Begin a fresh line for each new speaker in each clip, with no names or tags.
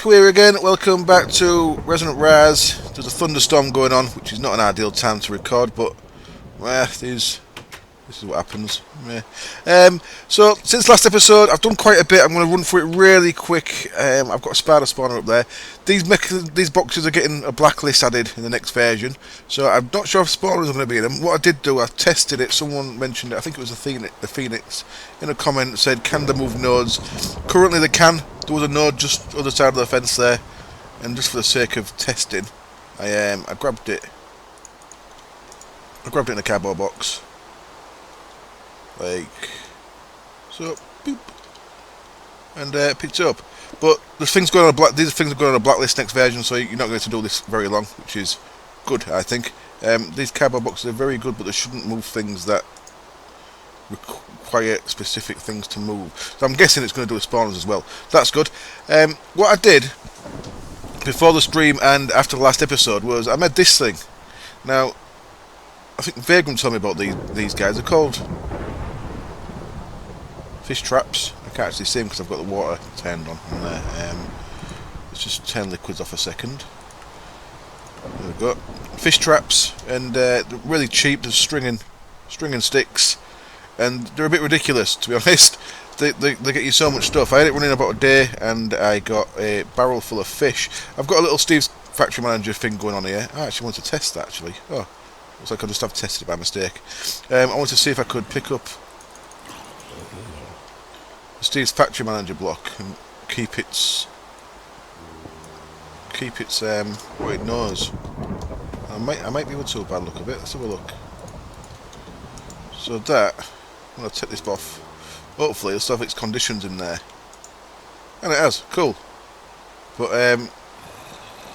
Here again. Welcome back to Resonant Raz. There's a thunderstorm going on, which is not an ideal time to record, but this is what happens. So since last episode, I've done quite a bit. I'm going to run through it really quick. I've got a spider spawner up there. These boxes are getting a blacklist added in the next version, so I'm not sure if spawners are going to be in them. What I did do, I tested it. Someone mentioned it. I think it was the Phoenix in a comment said, "Can they move nodes?" Currently, they can. There was a node just other side of the fence there, and just for the sake of testing, I grabbed it. I grabbed it in a cardboard box, like so, boop, and picked it up. But these things are going on a blacklist next version, so you're not going to do this very long, which is good, I think. These cardboard boxes are very good, but they shouldn't move things that require specific things to move. So I'm guessing it's going to do with spawners as well. That's good. What I did before the stream and after the last episode was I made this thing. Now, I think Vagrant told me about these guys. They're called fish traps. I can't actually see them because I've got the water turned on there. Let's just turn liquids off a second. There we go. Fish traps, and they're really cheap. There's string and sticks, and they're a bit ridiculous, to be honest. They get you so much stuff. I had it running about a day, and I got a barrel full of fish. I've got a little Steve's Factory Manager thing going on here. I actually want to test that, actually. Oh, looks like I just have tested it by mistake. I wanted to see if I could pick up Steve's Factory Manager block and keep its what it knows. I might be able to by the look of it. Let's have a look. So that, I'm going to take this off. Hopefully it'll still have its conditions in there. And it has, cool. But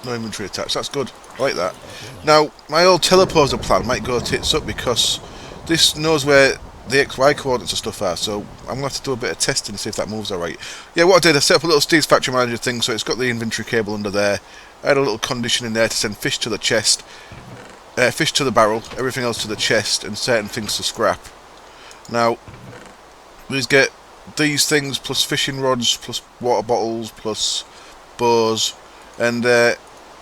no inventory attached, that's good. I like that. Now, my old teleposer plan might go tits up because this knows where the XY coordinates and stuff are, so I'm going to have to do a bit of testing to see if that moves alright. Yeah, what I did, I set up a little Steve's Factory Manager thing, so it's got the inventory cable under there. I had a little condition in there to send fish to the chest, fish to the barrel, everything else to the chest, and certain things to scrap. Now, these get these things plus fishing rods, plus water bottles, plus bows, and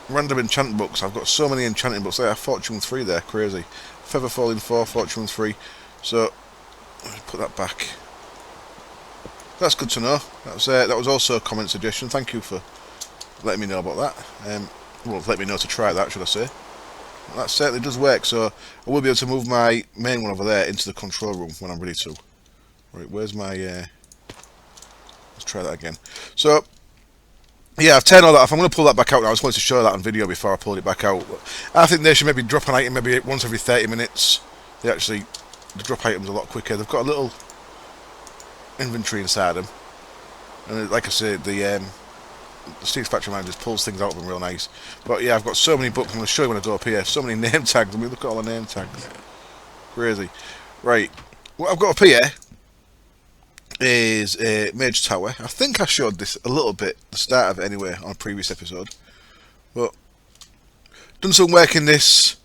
random enchantment books. I've got so many enchanting books. They are Fortune 3 there, crazy. Feather Falling 4, Fortune 3. So, put that back. That's good to know. That was also a comment suggestion. Thank you for letting me know about that. Well, let me know to try that, should I say. That certainly does work, so I will be able to move my main one over there into the control room when I'm ready to. Right, where's my... let's try that again. So, yeah, I've turned all that off. I'm going to pull that back out now. I was going to show that on video before I pulled it back out. I think they should maybe drop an item maybe once every 30 minutes. They drop items a lot quicker. They've got a little inventory inside them. And like I said, the Steve's Factory Manager just pulls things out of them real nice. But yeah, I've got so many books. I'm going to show you when I go up here. So many name tags. I mean, look at all the name tags. Crazy. Right. What I've got up here is a Mage Tower. I think I showed this a little bit, the start of it anyway, on a previous episode. But done some work in this.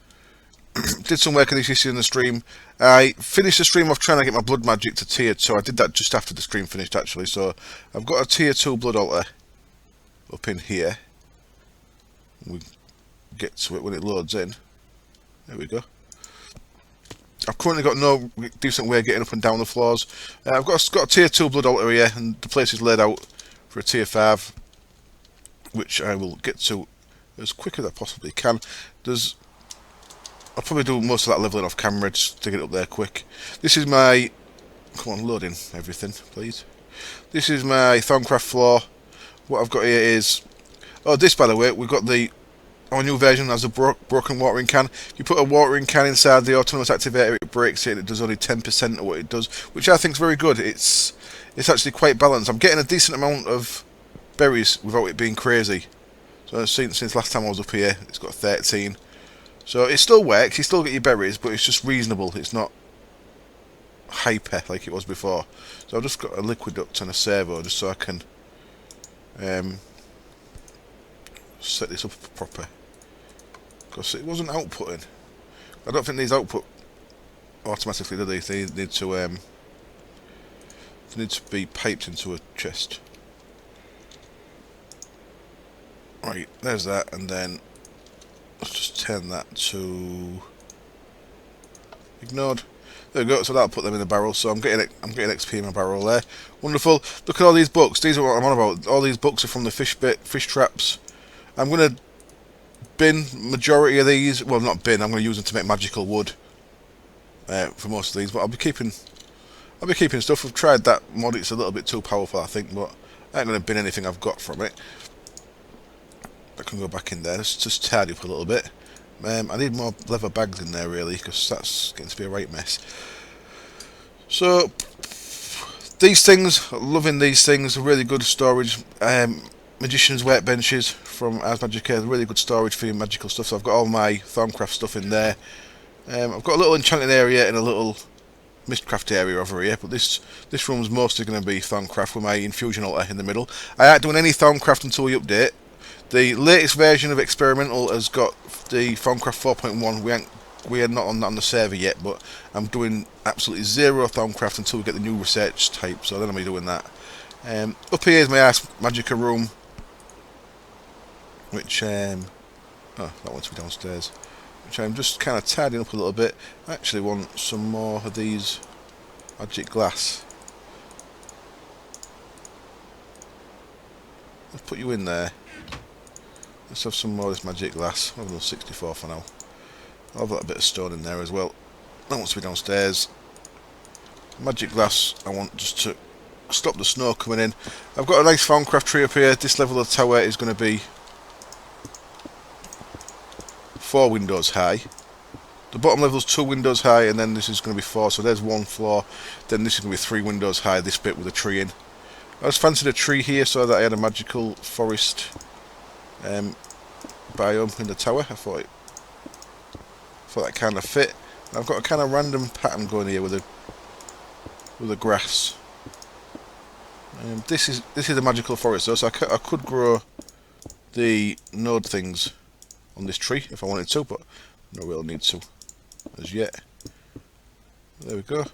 Did some work in this issue in the stream. I finished the stream off trying to get my blood magic to tier 2. I did that just after the stream finished, actually. So I've got a tier 2 blood altar up in here. We get to it when it loads in. There we go. I've currently got no decent way of getting up and down the floors. I've got a tier 2 blood altar here, and the place is laid out for a tier 5, which I will get to as quick as I possibly can. I'll probably do most of that leveling off camera just to get it up there quick. This is my... Come on, load in everything, please. This is my Thorncraft floor. What I've got here is... Oh, this, by the way, we've got our new version has a broken watering can. If you put a watering can inside the autonomous activator, it breaks it, and it does only 10% of what it does, which I think is very good. It's actually quite balanced. I'm getting a decent amount of berries without it being crazy. So since last time I was up here, it's got 13. So it still works, you still get your berries, but it's just reasonable. It's not hyper like it was before. So I've just got a liquid duct and a servo just so I can set this up proper. Because it wasn't outputting. I don't think these output automatically, do they? They need to be piped into a chest. Right, there's that, and then let's just turn that to ignored. There we go. So that'll put them in the barrel. So I'm getting XP in my barrel there. Wonderful. Look at all these books. These are what I'm on about. All these books are from the fish traps. I'm gonna bin majority of these. Well, not bin. I'm gonna use them to make magical wood for most of these. But I'll be keeping stuff. We've tried that mod. It's a little bit too powerful, I think. But I ain't gonna bin anything I've got from it. I can go back in there. Let's just tidy up a little bit. I need more leather bags in there really, because that's getting to be a right mess. So these things, loving these things, really good storage. Magician's workbenches from Ars Magica, really good storage for your magical stuff. So I've got all my Thorncraft stuff in there. I've got a little enchanting area and a little Mistcraft area over here, but this room's mostly going to be Thorncraft with my infusion altar in the middle. I ain't doing any Thorncraft until we update. The latest version of Experimental has got the Thorncraft 4.1. We are not on the server yet, but I'm doing absolutely zero Thorncraft until we get the new research type, so then I'll be doing that. Up here is my Ars Magica room, which, that wants to be downstairs, which I'm just kind of tidying up a little bit. I actually want some more of these magic glass. Let's put you in there. Let's have some more of this magic glass. I've done 64 for now. I'll have that bit of stone in there as well. That wants to be downstairs. Magic glass, I want just to stop the snow coming in. I've got a nice Thorncraft tree up here. This level of the tower is going to be 4 windows high. The bottom level is 2 windows high, and then this is going to be 4. So there's 1 floor. Then this is going to be 3 windows high, this bit with a tree in. I just fancied a tree here so that I had a magical forest biome in the tower. I thought that kind of fit. And I've got a kind of random pattern going here with the grass. This is a magical forest though, so I could grow the node things on this tree if I wanted to, but no real need to as yet. There we go.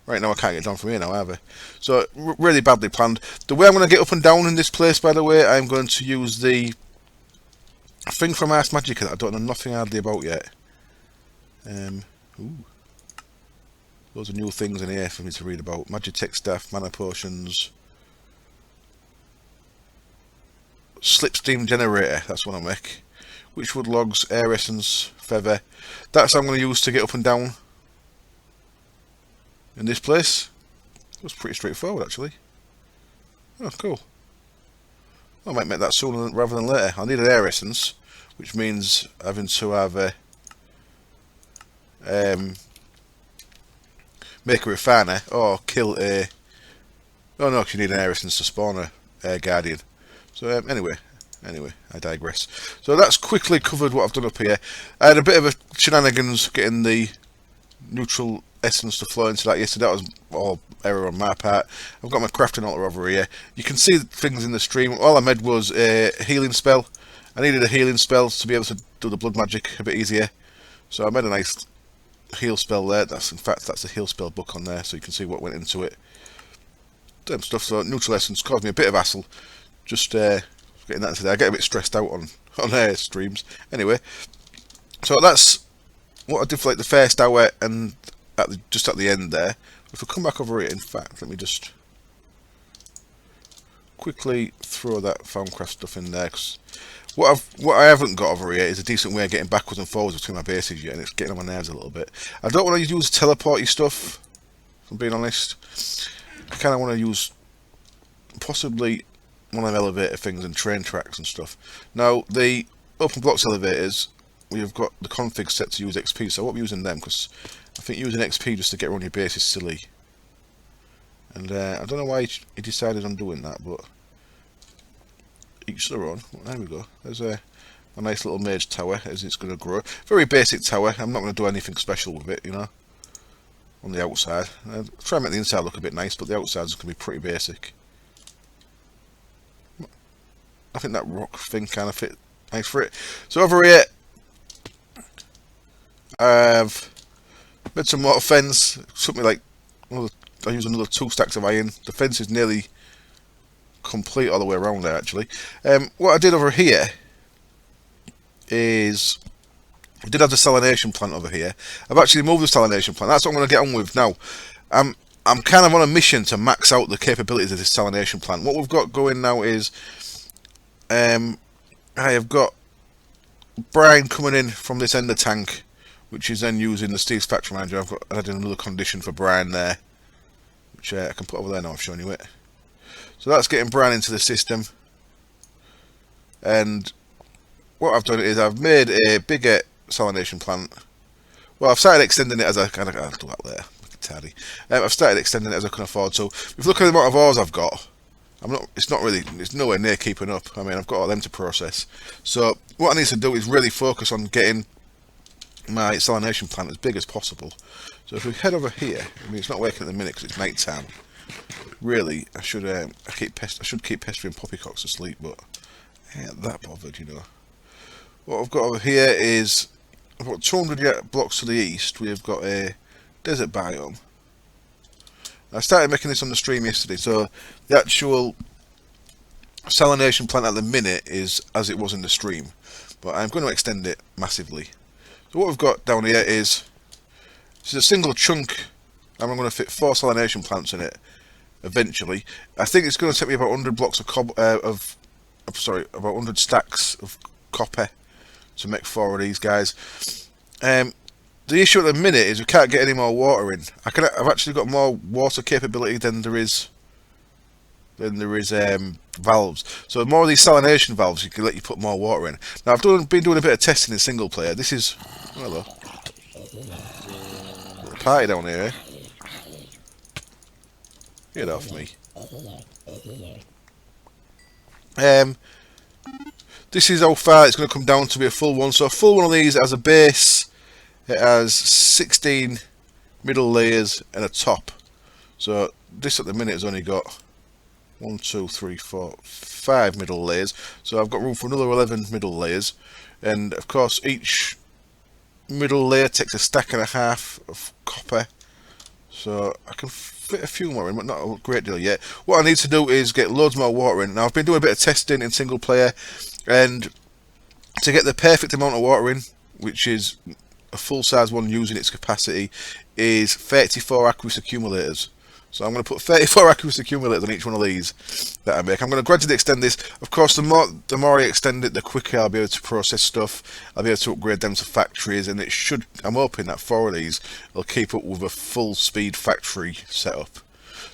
Right, now I can't get down from here now either. So really badly planned. The way I'm going to get up and down in this place, by the way, I'm going to use the thing from Ars Magica that I don't know nothing hardly about yet. Loads of new things in here for me to read about. Magitech staff, mana potions, slipstream generator, that's what I make. Witchwood logs, air essence, feather. That's what I'm going to use to get up and down in this place. It was pretty straightforward actually. Oh, cool. I might make that sooner rather than later. I'll need an air essence, which means having to have a make a refiner or kill a... Oh no, because you need an air essence to spawn a air guardian. So anyway, I digress. So that's quickly covered what I've done up here. I had a bit of a shenanigans getting the neutral essence to flow into that yesterday. That was all error on my part. I've got my crafting altar over here. You can see things in the stream. All I made was a healing spell. I needed a healing spell to be able to do the blood magic a bit easier. So I made a nice heal spell there. That's a heal spell book on there, so you can see what went into it. Damn stuff. So neutral essence caused me a bit of hassle. Just getting that into there. I get a bit stressed out on streams. Anyway, so that's what I did for like the first hour and just at the end there. If we come back over here, in fact, let me just quickly throw that Thorncraft stuff in there. Cause what I haven't got over here is a decent way of getting backwards and forwards between my bases yet, and it's getting on my nerves a little bit. I don't want to use teleporty stuff, if I'm being honest. I kind of want to use possibly one of them elevator things and train tracks and stuff. Now, the open blocks elevators, we've got the config set to use XP, so I won't be using them because I think using XP just to get around your base is silly. And I don't know why he decided on doing that, but each their own. There we go. There's a nice little mage tower as it's going to grow. Very basic tower. I'm not going to do anything special with it, you know, on the outside. Try and make the inside look a bit nice, but the outside is going to be pretty basic. I think that rock thing kind of fit nice for it. So over here, I've made some mortar fence. Something like I use another 2 stacks of iron. The fence is nearly complete all the way around there actually. What I did over here is I did have the salination plant over here. I've actually moved the salination plant. That's what I'm going to get on with now. I'm kind of on a mission to max out the capabilities of this salination plant. What we've got going now is I have got brine coming in from this end of the tank, which is then using the Steve's Factory Manager. I've got added another condition for brine there, which I can put over there now. I've shown you it. So that's getting brine into the system. And what I've done is I've made a bigger salination plant. Well, I've started extending it as I kind of do that there. Tardy. I've started extending it as I can afford. So if you look at the amount of ores I've got, it's nowhere near keeping up. I mean, I've got all them to process. So what I need to do is really focus on getting my salination plant as big as possible. So if we head over here, I mean, it's not working at the minute because it's night time. Really, I should keep pestering poppycocks asleep, but I ain't that bothered, you know. What I've got over here is about 200 blocks to the east. We've got a desert biome. I started making this on the stream yesterday, so the actual salination plant at the minute is as it was in the stream, but I'm going to extend it massively. So what we've got down here is this is a single chunk, and I'm going to fit 4 salination plants in it eventually. I think it's going to take me about 100 blocks of about 100 stacks of copper to make 4 of these guys. The issue at the minute is we can't get any more water in. I've actually got more water capability than there is valves. So more of these salination valves, you can let you put more water in. Now I've been doing a bit of testing in single player. This is hello, little party down here. Get off me. This is how far it's going to come down to be a full one. So a full one of these as a base. It has 16 middle layers and a top. So this at the minute has only got 1, 2, 3, 4, 5 middle layers. So I've got room for another 11 middle layers. And of course each middle layer takes a stack and a half of copper. So I can fit a few more in, but not a great deal yet. What I need to do is get loads more water in. Now I've been doing a bit of testing in single player, and to get the perfect amount of water in, which is a full size one using its capacity, is 34 aqueous accumulators. So I'm going to put 34 aqueous accumulators on each one of these that I make. I'm going to gradually extend this. Of course, the more I extend it, the quicker I'll be able to process stuff. I'll be able to upgrade them to factories, and it should, I'm hoping that 4 of these will keep up with a full speed factory setup.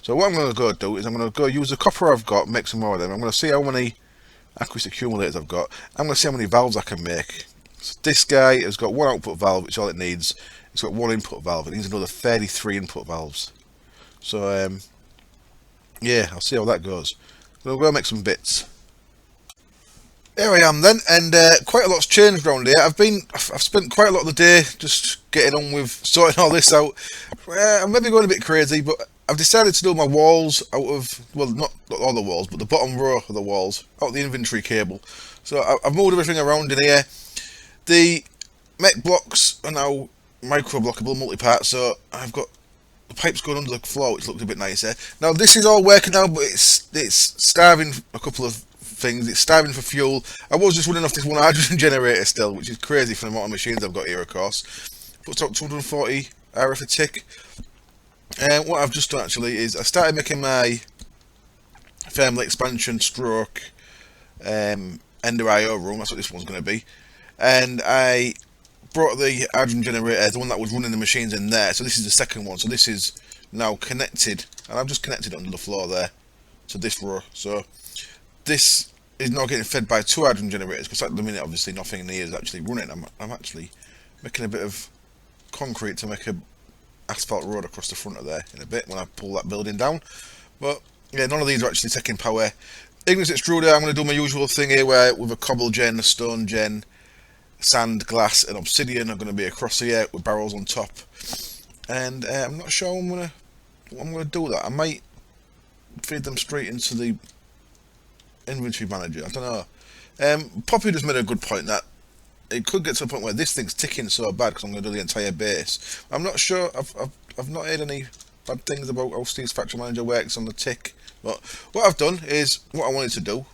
So what I'm going to go do is I'm going to go use the copper I've got, make some more of them. I'm going to see how many aqueous accumulators I've got. I'm going to see how many valves I can make. So this guy has got 1 output valve, which is all it needs. It's got 1 input valve. It needs another 33 input valves. So yeah, I'll see how that goes. We'll go make some bits. There I am then, and quite a lot's changed around here. I've spent quite a lot of the day just getting on with sorting all this out. I'm maybe going a bit crazy, but I've decided to do my walls out of, well, not all the walls, but the bottom row of the walls, out of the inventory cable. So I've moved everything around in here. The mech blocks are now micro blockable multi-part, so I've got the pipes going under the floor, which looks a bit nicer. Now this is all working now, but it's starving a couple of things. It's starving for fuel. I was just running off this one hydrogen generator still, which is crazy for the amount of machines I've got here, of course. Puts out 240 RF a tick. And what I've just done actually is I started making my thermal expansion stroke Ender IO room. That's what this one's going to be. And I brought the hydrogen generator, the one that was running the machines, in there. So this is the second one. So this is now connected, and I've just connected it under the floor there to this row. So this is now getting fed by 2 hydrogen generators, because at the minute obviously nothing in here is actually running. I'm actually making a bit of concrete to make a asphalt road across the front of there in a bit when I pull that building down. But yeah, none of these are actually taking power. Ignis extruder, I'm going to do my usual thing here, where with a cobble gen, a stone gen, sand, glass and obsidian are going to be across here with barrels on top. And I'm not sure I'm going to do that. I might feed them straight into the inventory manager. I don't know. Poppy just made a good point that it could get to a point where this thing's ticking so bad because I'm going to do the entire base. I'm not sure. I've not heard any bad things about how Steve's factory manager works on the tick. But what I've done is what I wanted to do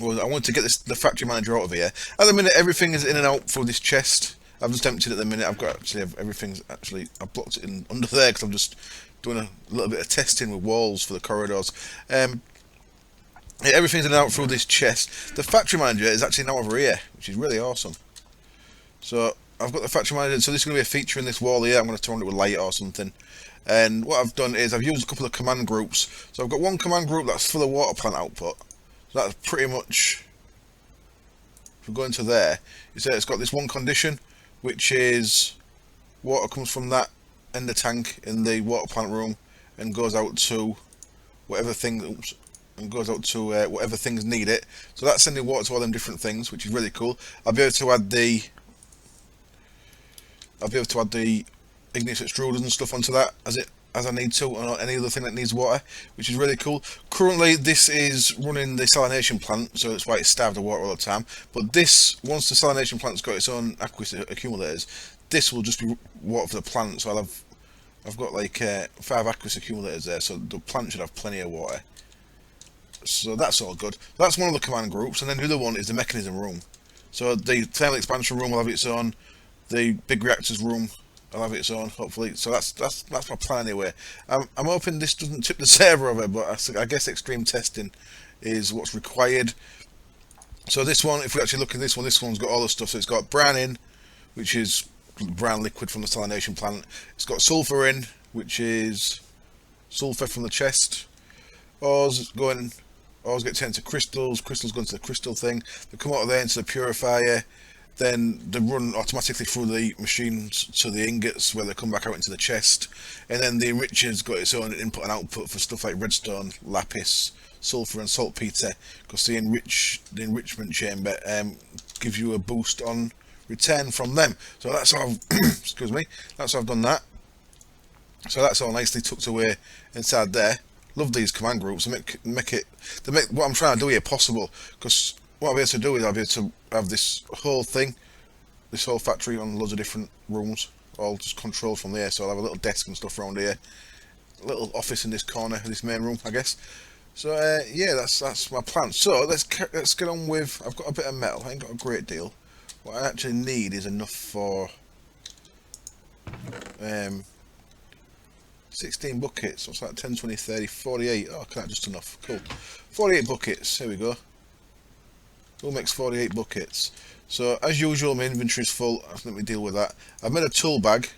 was I wanted to get the factory manager out of here. At the minute, everything is in and out through this chest. I've just emptied it at the minute. I've got everything's actually, I blocked it in under there because I'm just doing a little bit of testing with walls for the corridors. Yeah, everything's in and out through this chest. The factory manager is actually now over here, which is really awesome. So I've got the factory manager. So this is going to be a feature in this wall here. I'm going to turn it with light or something. And what I've done is I've used a couple of command groups. So I've got one command group that's for the water plant output. So that's pretty much, if we go into there, you see it's got this one condition, which is water comes from that end of tank in the water plant room and goes out to whatever thing, whatever things need it. So that's sending water to all them different things, which is really cool. I'll be able to add the igneous extruders and stuff onto that as I need to, or any other thing that needs water, which is really cool. Currently, this is running the salination plant, so that's why it's starved of water all the time. But this, once the salination plant's got its own aqueous accumulators, this will just be water for the plant. So I've got like 5 aqueous accumulators there, so the plant should have plenty of water. So that's all good. That's one of the command groups, and then the other one is the mechanism room. So the thermal expansion room will have its own. The big reactors room I'll have its own, hopefully. So that's my plan anyway. I'm hoping this doesn't tip the server over, but I guess extreme testing is what's required. So this one, if we actually look at this one's got all the stuff. So it's got bran in, which is brown liquid from the salination plant. It's got sulfur in, which is sulfur from the chest. Ores get turned to crystals. Crystals go into the crystal thing. They come out of there into the purifier. Then they run automatically through the machines to the ingots, where they come back out into the chest. And then the enricher's got its own input and output for stuff like redstone, lapis, sulfur and saltpeter, because the enrichment chamber gives you a boost on return from them. So that's how excuse me, that's how I've done that. So that's all nicely tucked away inside there. Love these command groups. They make what I'm trying to do here possible, because what I'll be able to do is I'll be able to have this whole thing, this whole factory on loads of different rooms, all just controlled from there. So I'll have a little desk and stuff around here, a little office in this corner, this main room, I guess. So yeah, that's my plan. So let's get on with. I've got a bit of metal. I ain't got a great deal. What I actually need is enough for 16 buckets. What's that? 10, 20, 30, 48. Oh, okay, just enough. Cool. 48 buckets. Here we go. Who makes 48 buckets? So as usual, my inventory is full. Let me deal with that. I've made a tool bag.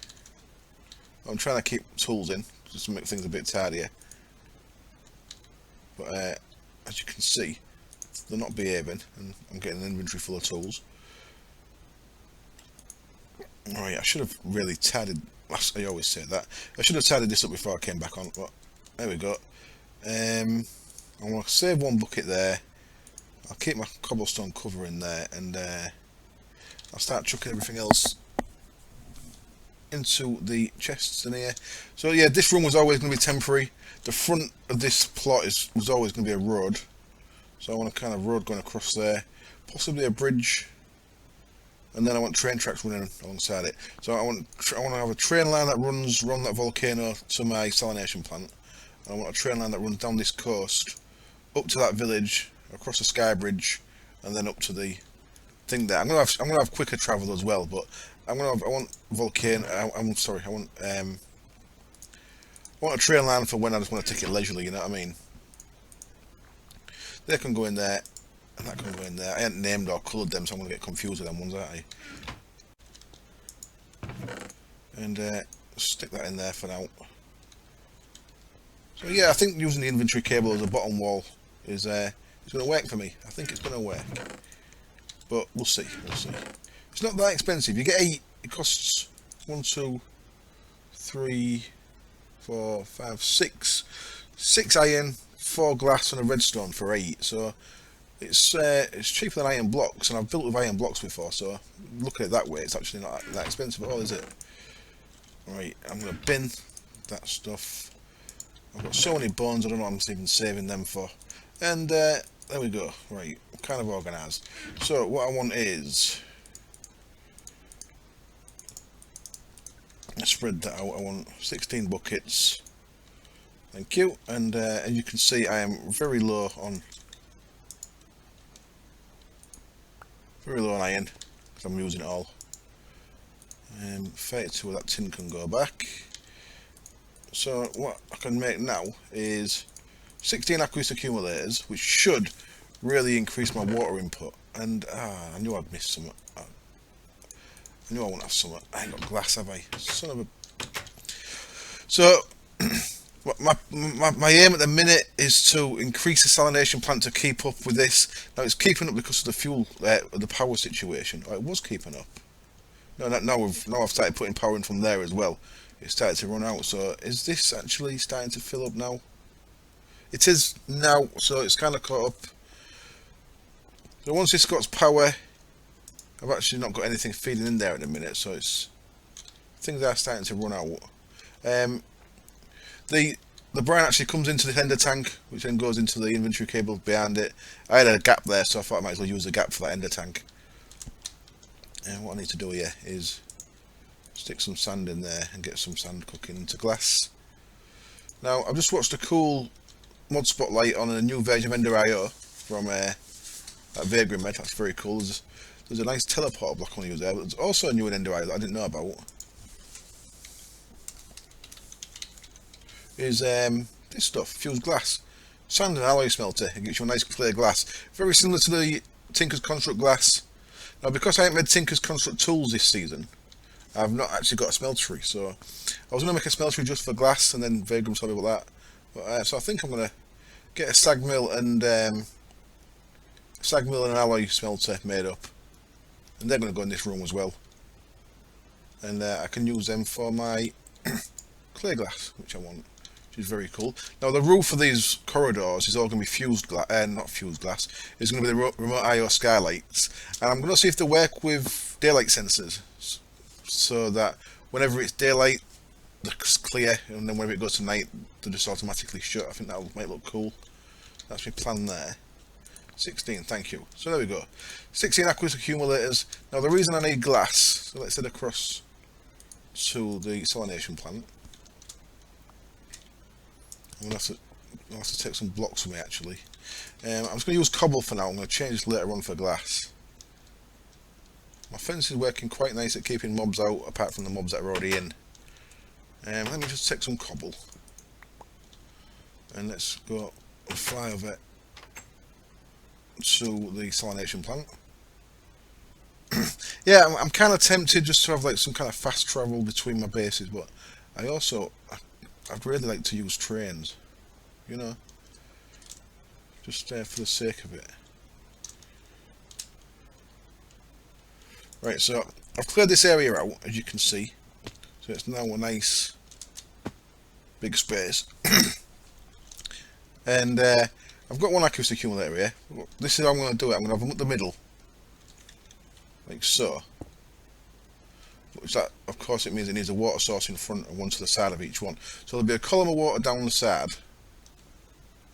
I'm trying to keep tools in just to make things a bit tidier. But as you can see, they're not behaving, and I'm getting an inventory full of tools. Alright, I should have really tidied. I always say that. I should have tidied this up before I came back on. But there we go. I'm going to save one bucket there. I'll keep my cobblestone cover in there, and I'll start chucking everything else into the chests in here. So yeah, this room was always going to be temporary. The front of this plot was always going to be a road. So I want a kind of road going across there, possibly a bridge, and then I want train tracks running alongside it. So I want to have a train line that runs around that volcano to my salination plant. I want a train line that runs down this coast up to that village, across the sky bridge, and then up to the thing there. I'm gonna have quicker travel as well, but I want a train line for when I just want to take it leisurely. You know what I mean? They can go in there, and that can go in there. I haven't named or coloured them, so I'm gonna get confused with them ones, aren't I? And stick that in there for now. So yeah, I think using the inventory cable as a bottom wall is it's going to work for me. I think it's going to work, but we'll see. It's not that expensive. You get 8. It costs 1, 2, 3, 4, 5, 6. 6 iron, 4 glass, and a redstone for 8. So it's cheaper than iron blocks, and I've built with iron blocks before. So look at it that way, it's actually not that expensive at all, is it? Right, I'm going to bin that stuff. I've got so many bones, I don't know what I'm even saving them for. And there we go. Right, I'm kind of organised. So what I want is, let's spread that out. I want 16 buckets. Thank you. And as you can see, I am very low on iron because I'm using it all. 32 of that tin can go back. So what I can make now is 16 aqueous accumulators, which should really increase my water input. And I knew I'd miss some. I knew I wouldn't have some. I ain't got glass, have I? Son of a. So my aim at the minute is to increase the salination plant to keep up with this. Now it's keeping up because of the fuel, the power situation. Oh, it was keeping up. No, now I've started putting power in from there as well. It started to run out. So is this actually starting to fill up now? It is now. So it's kind of caught up. So once this got power, I've actually not got anything feeding in there at the minute. So things are starting to run out. The brine actually comes into the ender tank, which then goes into the inventory cable behind it. I had a gap there, so I thought I might as well use the gap for that ender tank. And what I need to do here is stick some sand in there and get some sand cooking into glass. Now, I've just watched a cool mod spotlight on a new version of Ender.io from that Vagrant Med. That's very cool. There's a nice teleporter block on use there, but there's also a new in Ender.io that I didn't know about. Is this stuff, fused glass. Sand and alloy smelter. It gives you a nice clear glass. Very similar to the Tinker's Construct glass. Now, because I haven't made Tinker's Construct tools this season, I've not actually got a smeltery. So I was going to make a smeltery just for glass, and then Vagrant told me about that. But, so I think I'm going to get a sag mill and an alloy smelter made up, and they're going to go in this room as well. And I can use them for my clear glass, which I want. Which is very cool. Now the roof of these corridors is all going to be fused glass, not fused glass. It's going to be the remote I/O skylights, and I'm going to see if they work with daylight sensors, so that whenever it's daylight, they're clear, and then whenever it goes to night, they just automatically shut. I think that might look cool. That's my plan there. 16, thank you. So there we go. 16 aqueous accumulators. Now the reason I need glass, so let's head across to the salination plant. I'm going to have to take some blocks with me actually. I'm just going to use cobble for now. I'm going to change this later on for glass. My fence is working quite nice at keeping mobs out, apart from the mobs that are already in. Let me just take some cobble. And let's go and fly over to the salination plant. Yeah, I'm kind of tempted just to have like some kind of fast travel between my bases, but I'd really like to use trains, you know, just for the sake of it. Right, so I've cleared this area out, as you can see, so it's now a nice big space. And I've got one aqueous accumulator here. This is how I'm going to do it. I'm going to have them up the middle, like so. Which that, of course, it means it needs a water source in front and one to the side of each one. So there'll be a column of water down the side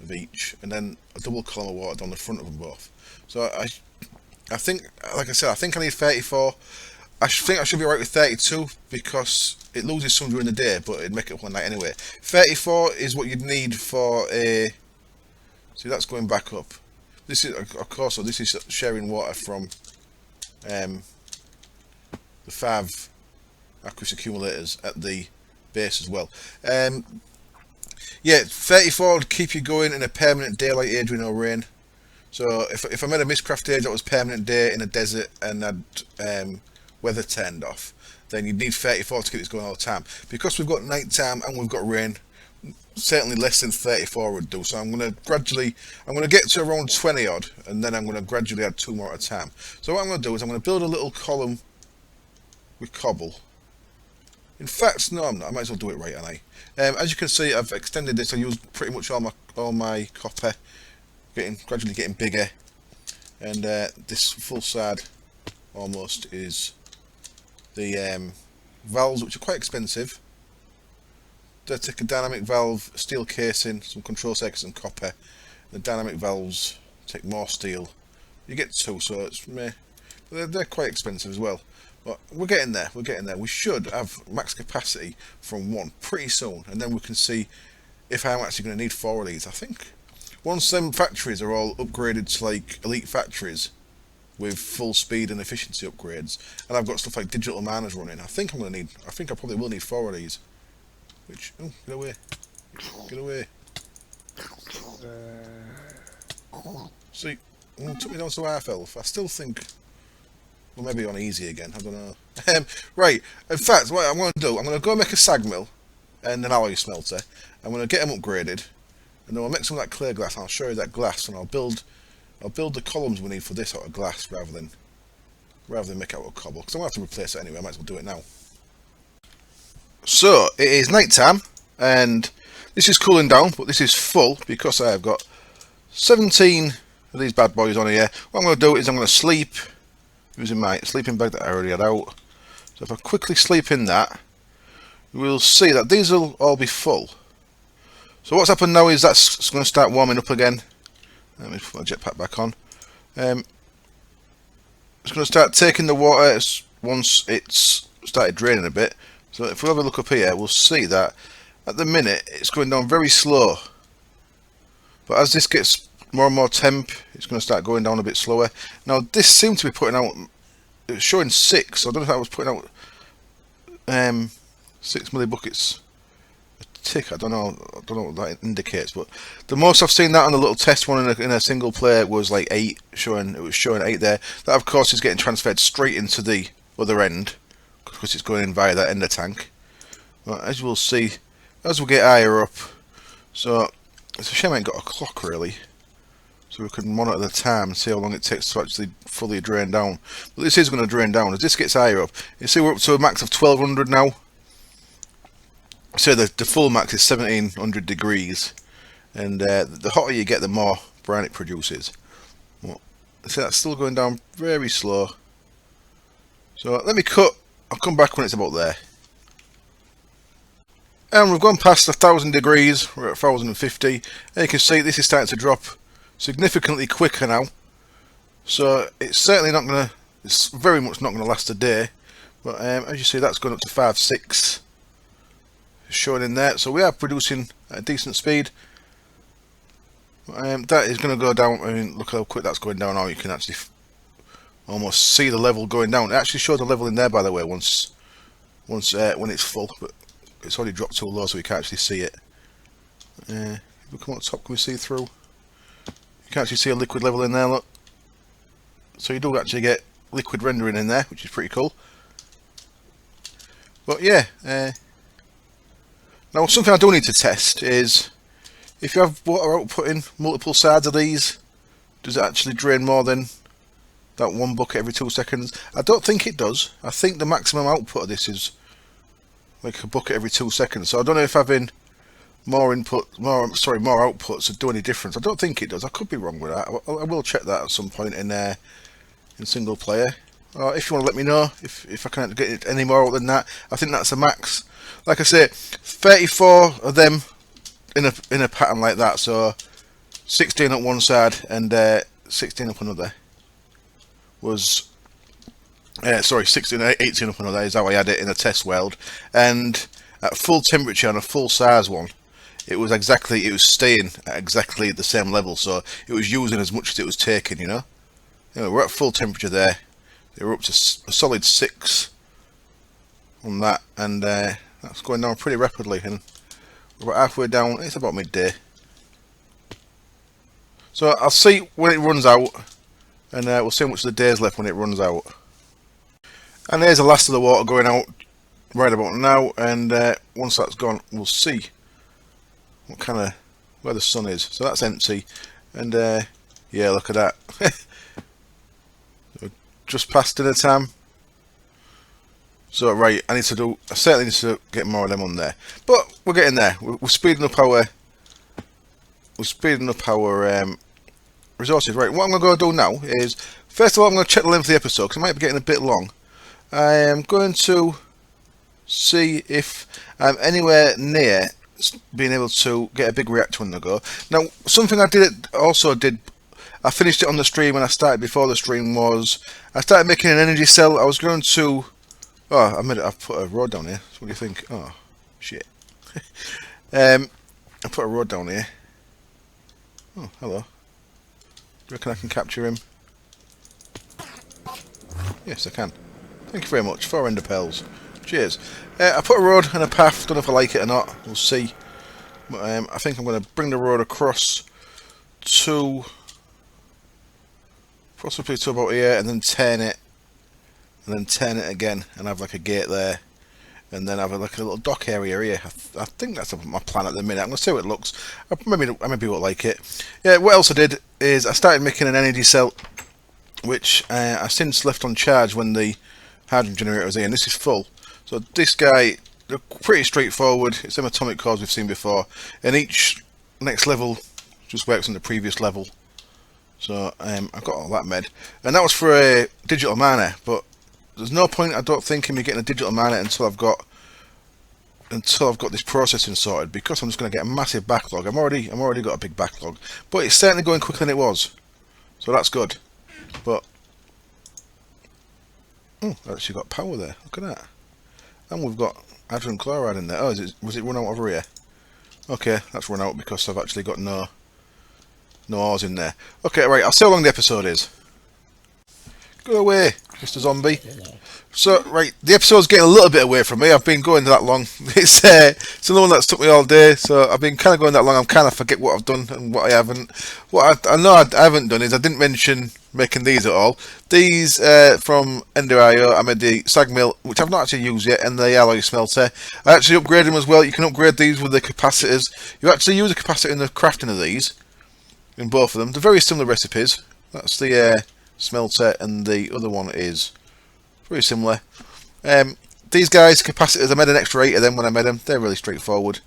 of each, and then a double column of water down the front of them both. So I think, like I said, I think I need 34. I think I should be right with 32 because it loses some during the day, but it'd make it one night anyway. 34 is what you'd need for a. See, that's going back up. This is, of course, so this is sharing water from the 5 aqueous accumulators at the base as well. Yeah, 34 would keep you going in a permanent daylight age with no rain. So if I made a Mistcraft age that was permanent day in a desert and had weather turned off, then you'd need 34 to keep this going all the time. Because we've got night time and we've got rain, certainly less than 34 would do. So I'm going to get to around 20 odd, and then I'm going to gradually add 2 more at a time. So what I'm going to do is I'm going to build a little column with cobble. In fact, no, I'm not. I might as well do it right, aren't I? As you can see, I've extended this. I used pretty much all my copper, gradually getting bigger, and this full side almost is the valves, which are quite expensive. They take a dynamic valve, steel casing, some control circuits, and copper. The dynamic valves take more steel. You get 2, so it's meh. But they're quite expensive as well. But we're getting there. We're getting there. We should have max capacity from 1 pretty soon, and then we can see if I'm actually going to need 4 of these. I think once them factories are all upgraded to like elite factories with full speed and efficiency upgrades, and I've got stuff like digital miners running, I think I probably will need 4 of these. Which, oh, get away. Get away. See, it took me down to half health. I still think, well, maybe on easy again, I don't know. Right, in fact, what I'm going to do, I'm going to go make a sag mill and an alloy smelter. I'm going to get them upgraded, and then I'll make some of that clear glass, and I'll show you that glass, and I'll build the columns we need for this out of glass rather than make it out of cobble, because I'm going to have to replace it anyway. I might as well do it now. So, it is night time, and this is cooling down, but this is full because I have got 17 of these bad boys on here. What I'm going to do is I'm going to sleep using my sleeping bag that I already had out. So if I quickly sleep in that, we'll see that these will all be full. So what's happened now is that's going to start warming up again. Let me put my jetpack back on. It's going to start taking the water once it's started draining a bit. So if we have a look up here, we'll see that at the minute it's going down very slow. But as this gets more and more temp, it's going to start going down a bit slower. Now this seemed to be putting out, it was showing 6, so I don't know if that was putting out 6 millibuckets a tick. I don't know what that indicates, but the most I've seen that on the little test one in a single player was like 8, it was showing 8 there. That of course is getting transferred straight into the other end because it's going in via that ender tank. But as you will see, as we get higher up, so it's a shame I ain't got a clock really, so we can monitor the time and see how long it takes to actually fully drain down. But this is going to drain down as this gets higher up. You see we're up to a max of 1200 now. So the full max is 1700 degrees, and the hotter you get, the more brine it produces. Well, see, that's still going down very slow. So let me cut. I'll come back when it's about there. And we've gone past 1000 degrees. We're at 1050, and you can see this is starting to drop significantly quicker now. So it's certainly not going to. It's very much not going to last a day. But as you see, that's gone up to 5.6. Showing in there, so we are producing at a decent speed. That is going to go down. I mean, look how quick that's going down now. You can actually almost see the level going down. It actually shows the level in there, by the way, once when it's full, but it's already dropped too low, so we can't actually see it. If we come up top, can we see through? You can actually see a liquid level in there. Look, so you do actually get liquid rendering in there, which is pretty cool. But yeah. Now something I do need to test is if you have water outputting multiple sides of these, does it actually drain more than that 1 bucket every 2 seconds? I don't think it does. I think the maximum output of this is like a bucket every 2 seconds. So I don't know if having more outputs would do any difference. I don't think it does. I could be wrong with that. I will check that at some point in single player. Or if you want to let me know if I can't get it any more out than that. I think that's a max. Like I say, 34 of them in a pattern like that, so 16 up one side and 16 up another was 16 18 up another is how I had it in a test weld, and at full temperature on a full size one, it was staying at exactly the same level, so it was using as much as it was taking, you know. We're at full temperature there. They were up to a solid 6 on that, and that's going down pretty rapidly, and we're about halfway down. It's about midday, so I'll see when it runs out, and we'll see how much of the day's left when it runs out. And there's the last of the water going out right about now, and once that's gone, we'll see where the sun is. So that's empty, and yeah, look at that. Just past dinner time. So right, I certainly need to get more of them on there, but we're getting there. We're speeding up our resources. Right, what I'm going to go do now is, first of all, I'm going to check the length of the episode because it might be getting a bit long. I am going to see if I'm anywhere near being able to get a big reactor on the go. Now, something I finished it on the stream when I started before the stream was I started making an energy cell. I was going to. Oh, I've put a road down here. So what do you think? Oh, shit. I put a road down here. Oh, hello. Do you reckon I can capture him? Yes, I can. Thank you very much. 4 ender pearls. Cheers. I put a road and a path. Don't know if I like it or not. We'll see. But, I think I'm going to bring the road across to possibly to about here, and then turn it, and then turn it again, and have like a gate there, and then have like a little dock area here. I think that's my plan at the minute. I'm going to see how it looks. I maybe won't like it. Yeah. What else I did is I started making an energy cell, which I since left on charge when the hydrogen generator was here, and this is full. So this guy, they're pretty straightforward. It's them atomic cores we've seen before, and each next level just works on the previous level. So I've got all that made, and that was for a digital miner. But there's no point, I don't think, in me getting a digital miner until I've got this processing sorted, because I'm just going to get a massive backlog. I'm already got a big backlog, but it's certainly going quicker than it was, so that's good. But oh, I actually got power there. Look at that, and we've got hydrogen chloride in there. Oh, was it run out over here? Okay, that's run out because I've actually got no ores in there. Okay, right, I'll see how long the episode is. Go away, Mr. Zombie. So, right, the episode's getting a little bit away from me. I've been going that long. It's another one that's took me all day, so I've been kind of going that long. I'm kind of forget what I've done and what I haven't. What I know I haven't done is I didn't mention making these at all. These from Ender.io, I made the sag mill, which I've not actually used yet, and the alloy smelter. I actually upgraded them as well. You can upgrade these with the capacitors. You actually use a capacitor in the crafting of these, in both of them. They're very similar recipes. That's the smelter, and the other one is very similar. These guys, capacitors, I made an extra 8 of them when I made them. They're really straightforward.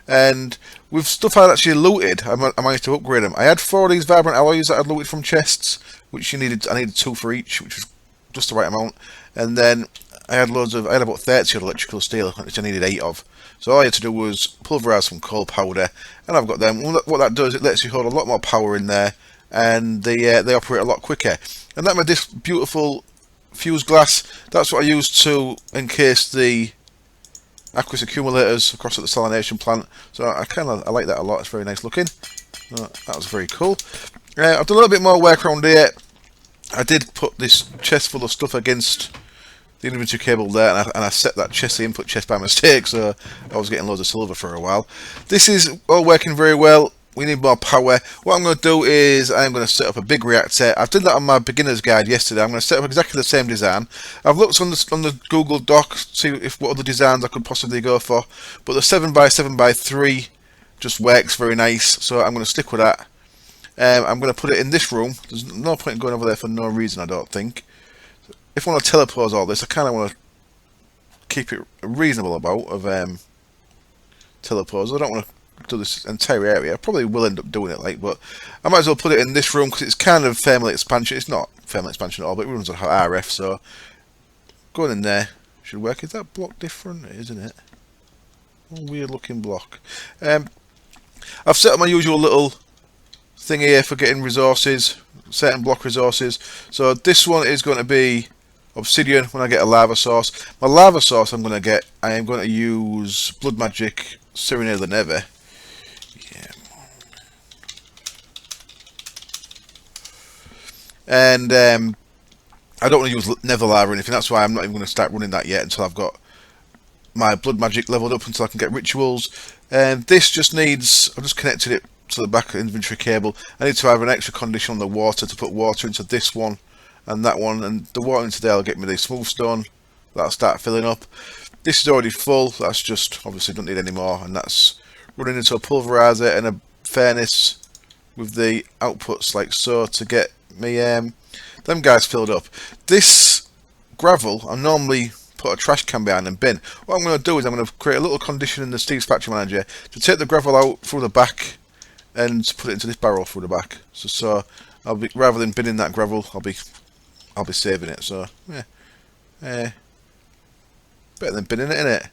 And with stuff I'd actually looted, I managed to upgrade them. I had 4 of these vibrant alloys that I'd looted from chests, which I needed 2 for each, which was just the right amount. And then I had about 30 of electrical steel, which I needed 8 of. So all I had to do was pulverise some coal powder, and I've got them. What that does, it lets you hold a lot more power in there, and they operate a lot quicker. And that made this beautiful fuse glass. That's what I used to encase the aqueous accumulators across at the salination plant. So I like that a lot. It's very nice looking. That was very cool. I've done a little bit more work around here. I did put this chest full of stuff against the inventory cable there, and I set that chest, the input chest, by mistake, so I was getting loads of silver for a while. This is all working very well. We need more power. What I'm going to do is I'm going to set up a big reactor. I did that on my beginner's guide yesterday. I'm going to set up exactly the same design. I've looked on the Google Doc to see what other designs I could possibly go for, but the 7x7x3 just works very nice, so I'm going to stick with that. I'm going to put it in this room. There's no point in going over there for no reason, I don't think. If I want to telepose all this, I kind of want to keep it reasonable about telepose. I don't want to do this entire area. I probably will end up doing it, but I might as well put it in this room because it's kind of thermal expansion. It's not thermal expansion at all, but it runs on RF, so going in there should work. Is that block different? Isn't it? A weird looking block. I've set up my usual little thing here for getting resources, certain block resources. So this one is going to be obsidian when I get a lava source. My lava source I am going to use blood magic Serenade the Nether. Yeah. And I don't want to use nether lava or anything. That's why I'm not even going to start running that yet until I've got my blood magic leveled up, until I can get rituals. And this just needs, I've just connected it to the back inventory cable. I need to have an extra condition on the water to put water into this one and that one, and the water into there will get me the smooth stone. That'll start filling up. This is already full. That's just obviously don't need any more, and that's running into a pulverizer and a furnace with the outputs like so to get me them guys filled up. This gravel I normally put a trash can behind and bin. What I'm going to do is I'm going to create a little condition in the Steve's Factory Manager to take the gravel out through the back and put it into this barrel through the back. So I'll be, rather than binning that gravel, I'll be saving it. So yeah, better than binning it, innit?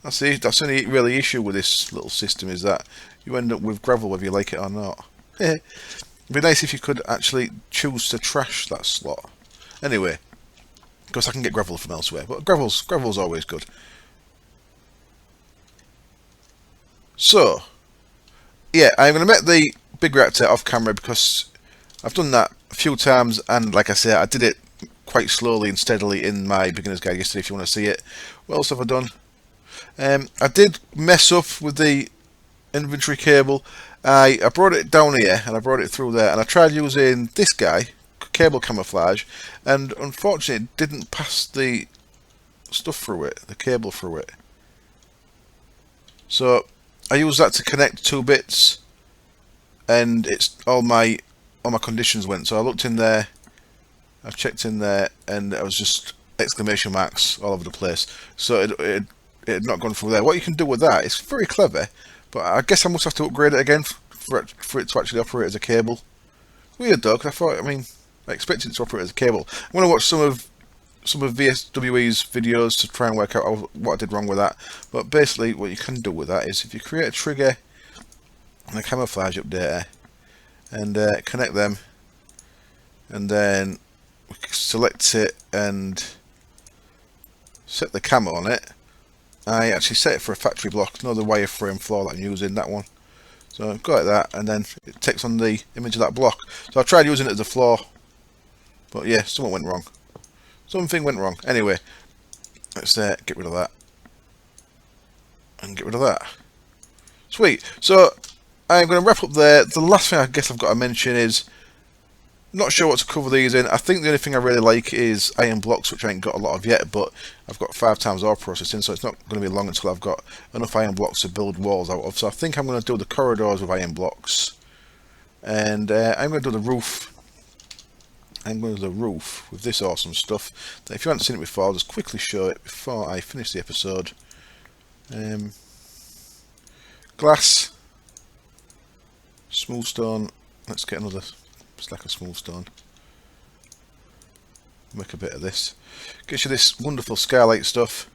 That's the only really issue with this little system, is that you end up with gravel whether you like it or not. It'd be nice if you could actually choose to trash that slot. Anyway, because I can get gravel from elsewhere, but gravel's always good. So yeah, I'm going to make the big reactor off camera because I've done that a few times, and like I say, I did it quite slowly and steadily in my beginner's guide yesterday if you want to see it. What else have I done? I did mess up with the inventory cable. I brought it down here and I brought it through there, and I tried using this guy, cable camouflage, and unfortunately it didn't pass the stuff through it, the cable through it. So I used that to connect 2 bits, and it's all my conditions went. So I looked in there, I checked in there, and it was just exclamation marks all over the place. So it had not gone through there. What you can do with that is very clever, but I guess I must have to upgrade it again for it to actually operate as a cable. Weird though, because I expected it to operate as a cable. I'm going to watch some of VSWE's videos to try and work out what I did wrong with that. But basically, what you can do with that is if you create a trigger and a camouflage updater and connect them, and then select it and set the camo on it. I actually set it for a factory block, no, the wireframe floor that I'm using, that one. So go like that, and then it takes on the image of that block. So I tried using it as a floor, but yeah, something went wrong. Something went wrong. Anyway, let's get rid of that. And get rid of that. Sweet. So I'm going to wrap up there. The last thing I guess I've got to mention is, not sure what to cover these in. I think the only thing I really like is iron blocks, which I ain't got a lot of yet, but I've got 5 times ore processing, so it's not going to be long until I've got enough iron blocks to build walls out of. So I think I'm going to do the corridors with iron blocks, and I'm going to do the roof. I'm going to do the roof with this awesome stuff that if you haven't seen it before, I'll just quickly show it before I finish the episode. Glass, smooth stone. Let's get another stack of smooth stone. Make a bit of this. Gets you this wonderful skylight stuff.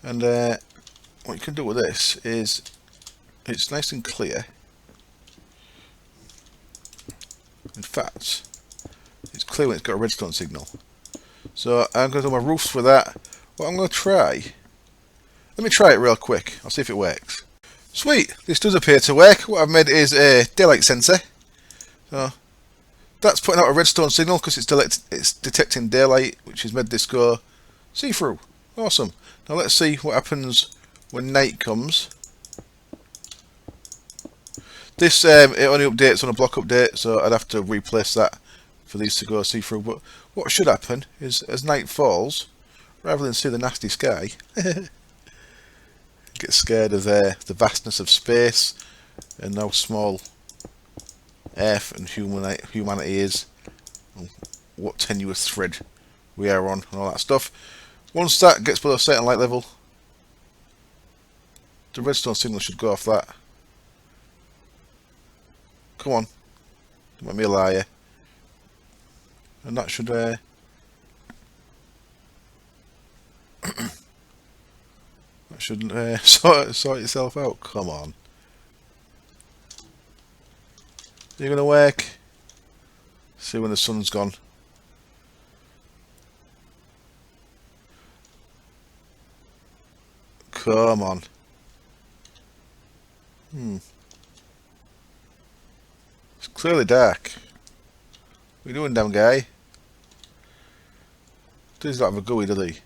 And what you can do with this is, it's nice and clear. In fact, it's clear when it's got a redstone signal. So I'm going to do my roofs with that. What I'm going to try, let me try it real quick. I'll see if it works. Sweet, this does appear to work. What I've made is a daylight sensor. So that's putting out a redstone signal because it's detecting daylight, which has made this go see-through. Awesome. Now let's see what happens when night comes. This it only updates on a block update, so I'd have to replace that for these to go see-through. But what should happen is, as night falls, rather than see the nasty sky, get scared of the vastness of space and how small Earth and humanity is, and what tenuous thread we are on, and all that stuff. Once that gets below a certain light level, the redstone signal should go off that. Come on, don't make me a liar. And that should that should sort itself out. Come on. You're going to work. See when the sun's gone. Come on. It's clearly dark. What are you doing, damn guy? Does not have a gooey, does he?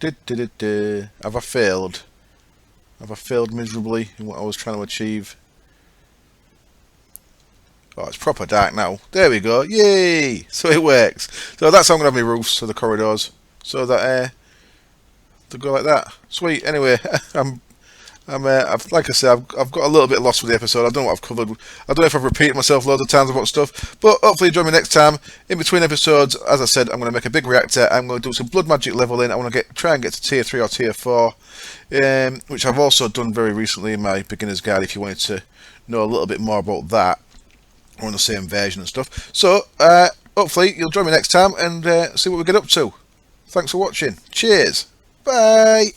Have I failed? Have I failed miserably in what I was trying to achieve? Oh, it's proper dark now. There we go. Yay! So it works. So that's how I'm going to have my roofs, so the corridors, so that they go like that. Sweet. Anyway, I've like I said, I've got a little bit lost with the episode. I don't know what I've covered. I don't know if I've repeated myself loads of times about stuff, but hopefully join me next time. In between episodes, as I said, I'm going to make a big reactor. I'm going to do some blood magic leveling. I want to try and get to tier 3 or tier 4, which I've also done very recently in my beginner's guide. If you wanted to know a little bit more about that, or on the same version and stuff. So hopefully you'll join me next time and see what we get up to. Thanks for watching. Cheers. Bye.